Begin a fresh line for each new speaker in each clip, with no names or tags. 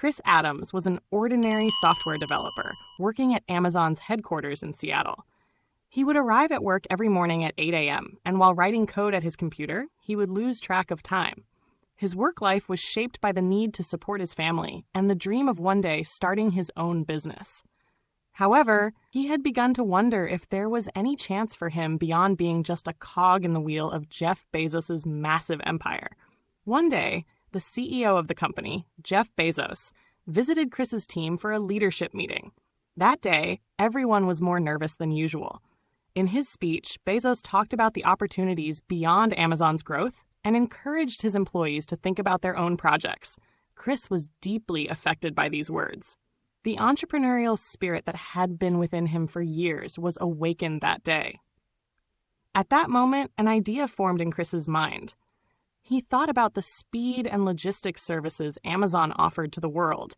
Chris Adams was an ordinary software developer working at Amazon's headquarters in Seattle. He would arrive at work every morning at 8 a.m., and while writing code at his computer, he would lose track of time. His work life was shaped by the need to support his family and the dream of one day starting his own business. However, he had begun to wonder if there was any chance for him beyond being just a cog in the wheel of Jeff Bezos' massive empire. One day, the CEO of the company, Jeff Bezos, visited Chris's team for a leadership meeting. That day, everyone was more nervous than usual. In his speech, Bezos talked about the opportunities beyond Amazon's growth and encouraged his employees to think about their own projects. Chris was deeply affected by these words. The entrepreneurial spirit that had been within him for years was awakened that day. At that moment, an idea formed in Chris's mind. He thought about the speed and logistics services Amazon offered to the world.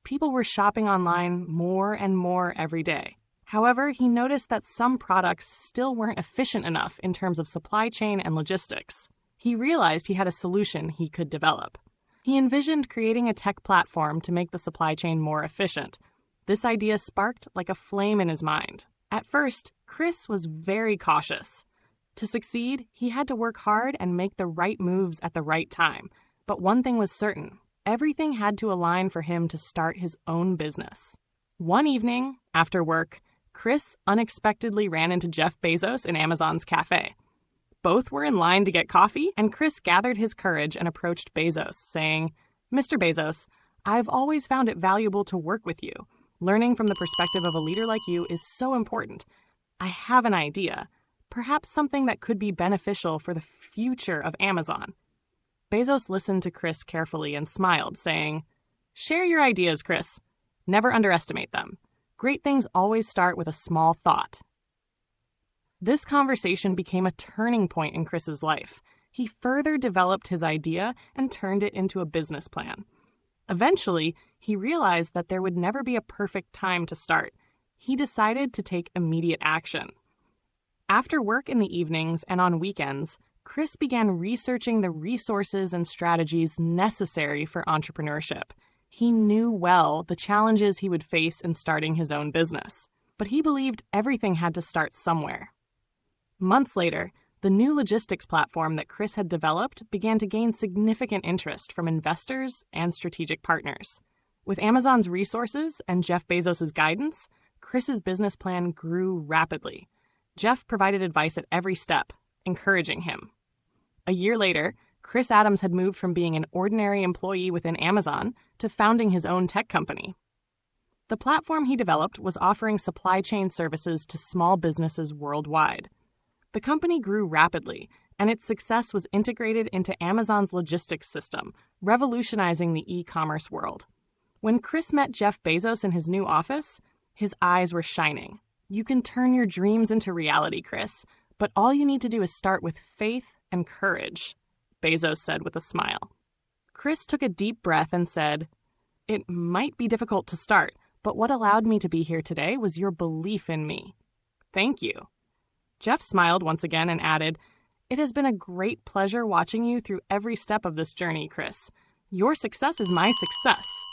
People were shopping online more and more every day. However, he noticed that some products still weren't efficient enough in terms of supply chain and logistics. He realized he had a solution he could develop. He envisioned creating a tech platform to make the supply chain more efficient. This idea sparked like a flame in his mind. At first, Chris was very cautious. To succeed, he had to work hard and make the right moves at the right time. But one thing was certain: everything had to align for him to start his own business. One evening, after work, Chris unexpectedly ran into Jeff Bezos in Amazon's cafe. Both were in line to get coffee, and Chris gathered his courage and approached Bezos, saying, "Mr. Bezos, I've always found it valuable to work with you. Learning from the perspective of a leader like you is so important. I have an idea, perhaps something that could be beneficial for the future of Amazon." Bezos listened to Chris carefully and smiled, saying, "Share your ideas, Chris. Never underestimate them. Great things always start with a small thought." This conversation became a turning point in Chris's life. He further developed his idea and turned it into a business plan. Eventually, he realized that there would never be a perfect time to start. He decided to take immediate action. After work in the evenings and on weekends, Chris began researching the resources and strategies necessary for entrepreneurship. He knew well the challenges he would face in starting his own business, but he believed everything had to start somewhere. Months later, the new logistics platform that Chris had developed began to gain significant interest from investors and strategic partners. With Amazon's resources and Jeff Bezos' guidance, Chris's business plan grew rapidly. Jeff provided advice at every step, encouraging him. A year later, Chris Adams had moved from being an ordinary employee within Amazon to founding his own tech company. The platform he developed was offering supply chain services to small businesses worldwide. The company grew rapidly, and its success was integrated into Amazon's logistics system, revolutionizing the e-commerce world. When Chris met Jeff Bezos in his new office, his eyes were shining. "You can turn your dreams into reality, Chris, but all you need to do is start with faith and courage," Bezos said with a smile. Chris took a deep breath and said, "It might be difficult to start, but what allowed me to be here today was your belief in me. Thank you." Jeff smiled once again and added, "It has been a great pleasure watching you through every step of this journey, Chris. Your success is my success."